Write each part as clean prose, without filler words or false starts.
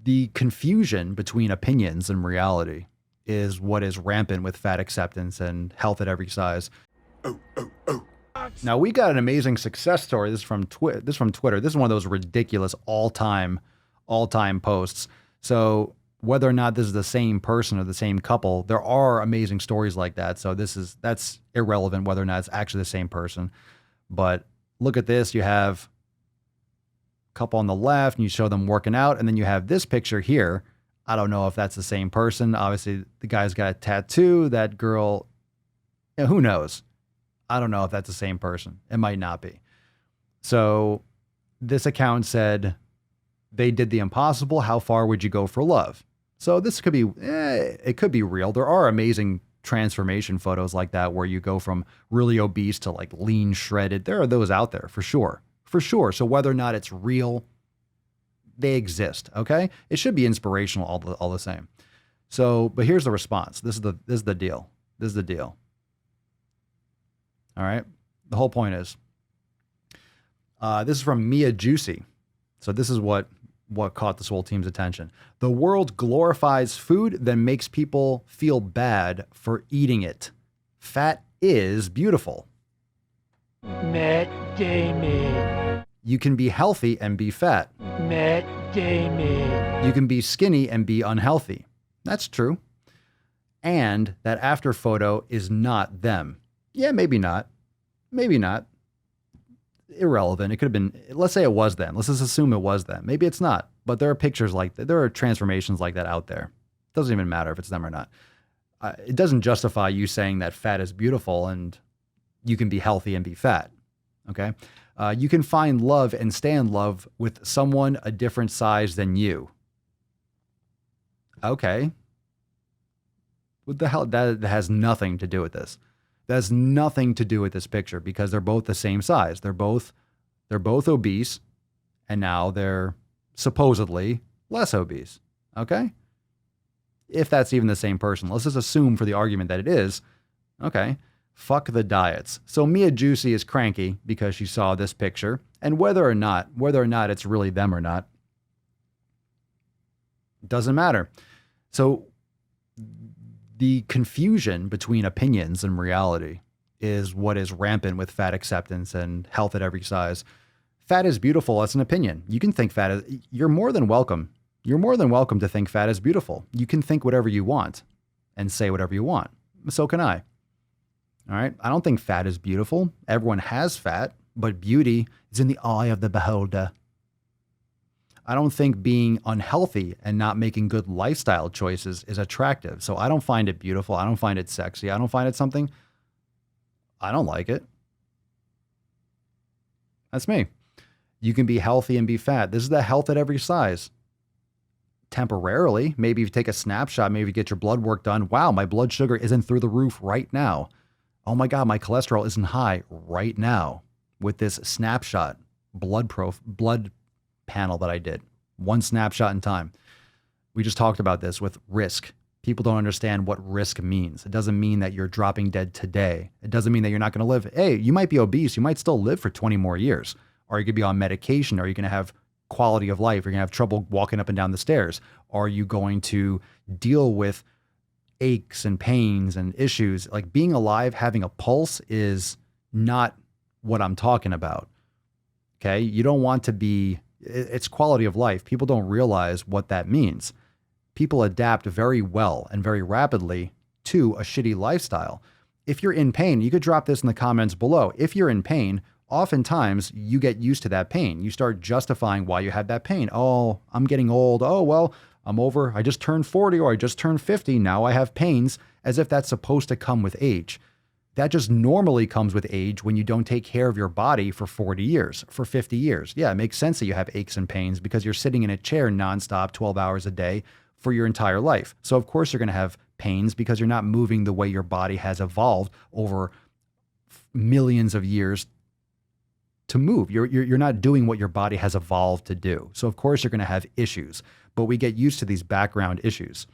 The confusion between opinions and reality is what is rampant with fat acceptance and health at every size. Now we got an amazing success story. This is from Twitter. This is one of those ridiculous all-time posts. So whether or not this is the same person or the same couple, there are amazing stories like that. So that's irrelevant whether or not it's actually the same person. But look at this. You have a couple on the left and you show them working out. And then you have this picture here. I don't know if that's the same person. Obviously the guy's got a tattoo. That girl, who knows? I don't know if that's the same person. It might not be. So this account said they did the impossible. How far would you go for love? So this could be, it could be real. There are amazing transformation photos like that where you go from really obese to like lean, shredded. There are those out there for sure. For sure. So whether or not it's real, they exist. Okay. It should be inspirational all the same. So, but here's the response. This is the deal. This is the deal. All right. The whole point is, this is from Mia Juicy. So this is what caught the Swole team's attention. The world glorifies food, then makes people feel bad for eating it. Fat is beautiful. Matt Damon. You can be healthy and be fat. Matt Damon. You can be skinny and be unhealthy. That's true. And that after photo is not them. Yeah, maybe not. Maybe not. Irrelevant. It could have been, let's say it was them. Let's just assume it was them. Maybe it's not. But there are pictures like that. There are transformations like that out there. It doesn't even matter if it's them or not. It doesn't justify you saying that fat is beautiful and you can be healthy and be fat. Okay. You can find love and stay in love with someone a different size than you. Okay. What the hell? That has nothing to do with this. That has nothing to do with this picture because they're both the same size. They're both obese, and now they're supposedly less obese. Okay? If that's even the same person. Let's just assume for the argument that it is. Okay. Fuck the diets. So Mia Juicy is cranky because she saw this picture, and whether or not it's really them or not, doesn't matter. So the confusion between opinions and reality is what is rampant with fat acceptance and health at every size. Fat is beautiful. That's an opinion. You can think fat is, you're more than welcome. You're more than welcome to think fat is beautiful. You can think whatever you want and say whatever you want. So can I. All right. I don't think fat is beautiful. Everyone has fat, but beauty is in the eye of the beholder. I don't think being unhealthy and not making good lifestyle choices is attractive. So I don't find it beautiful. I don't find it sexy. I don't find it something. I don't like it. That's me. You can be healthy and be fat. This is the health at every size. Temporarily, maybe if you take a snapshot, maybe you get your blood work done. Wow, my blood sugar isn't through the roof right now. Oh my God, my cholesterol isn't high right now with this snapshot blood panel that I did. One snapshot in time. We just talked about this with risk. People don't understand what risk means. It doesn't mean that you're dropping dead today. It doesn't mean that you're not going to live. Hey, you might be obese. You might still live for 20 more years. Or you could be on medication. Or you're going to have quality of life. You're going to have trouble walking up and down the stairs. Are you going to deal with aches and pains and issues? Like being alive, having a pulse is not what I'm talking about. Okay. You don't want to be, it's quality of life. People don't realize what that means. People adapt very well and very rapidly to a shitty lifestyle. If you're in pain, you could drop this in the comments below. If you're in pain, oftentimes you get used to that pain. You start justifying why you had that pain. Oh, I'm getting old. Oh, well, I just turned 40 or I just turned 50. Now I have pains, as if that's supposed to come with age. That just normally comes with age when you don't take care of your body for 40 years, for 50 years. Yeah, it makes sense that you have aches and pains because you're sitting in a chair nonstop 12 hours a day for your entire life. So of course you're going to have pains because you're not moving the way your body has evolved over millions of years to move. You're not doing what your body has evolved to do. So of course you're going to have issues, but we get used to these background issues.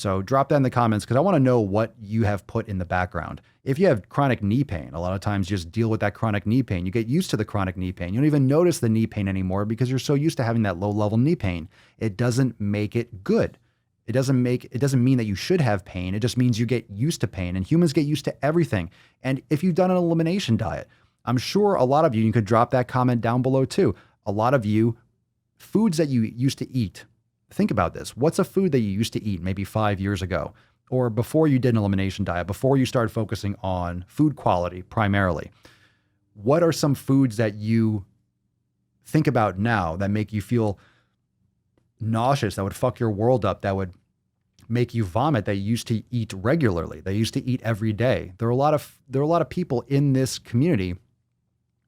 So drop that in the comments because I want to know what you have put in the background. If you have chronic knee pain, a lot of times you just deal with that chronic knee pain. You get used to the chronic knee pain. You don't even notice the knee pain anymore because you're so used to having that low level knee pain. It doesn't make it good. It doesn't mean that you should have pain. It just means you get used to pain, and humans get used to everything. And if you've done an elimination diet, I'm sure a lot of you could drop that comment down below too. A lot of you, foods that you used to eat. Think about this. What's a food that you used to eat maybe 5 years ago or before you did an elimination diet, before you started focusing on food quality primarily? What are some foods that you think about now that make you feel nauseous, that would fuck your world up, that would make you vomit, that you used to eat regularly, that you used to eat every day? There are a lot of people in this community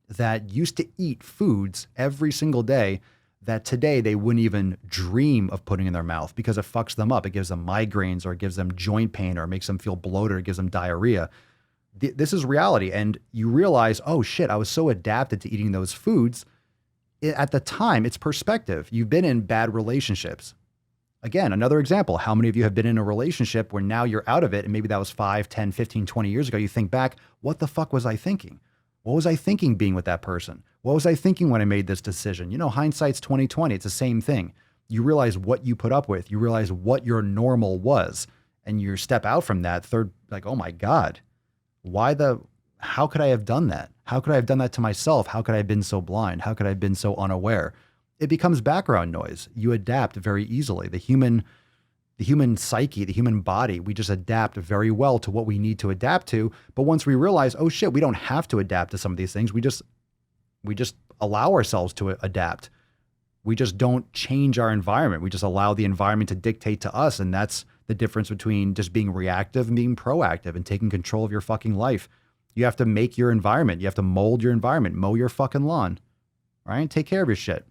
that used to eat foods every single day that today they wouldn't even dream of putting in their mouth because it fucks them up. It gives them migraines, or it gives them joint pain, or it makes them feel bloated, or it gives them diarrhea. This is reality. And you realize, oh shit, I was so adapted to eating those foods. At the time, it's perspective. You've been in bad relationships. Again, another example. How many of you have been in a relationship where now you're out of it, and maybe that was 5, 10, 15, 20 years ago? You think back, what the fuck was I thinking? What was I thinking being with that person? What was I thinking when I made this decision? You know, hindsight's 2020. It's the same thing. You realize what you put up with. You realize what your normal was, and you step out from that like, oh my God, how could I have done that? How could I have done that to myself? How could I have been so blind? How could I have been so unaware? It becomes background noise. You adapt very easily. The human psyche, the human body, we just adapt very well to what we need to adapt to. But once we realize, oh shit, we don't have to adapt to some of these things. We just allow ourselves to adapt. We just don't change our environment. We just allow the environment to dictate to us. And that's the difference between just being reactive and being proactive and taking control of your fucking life. You have to make your environment. You have to mold your environment, mow your fucking lawn, right? Take care of your shit.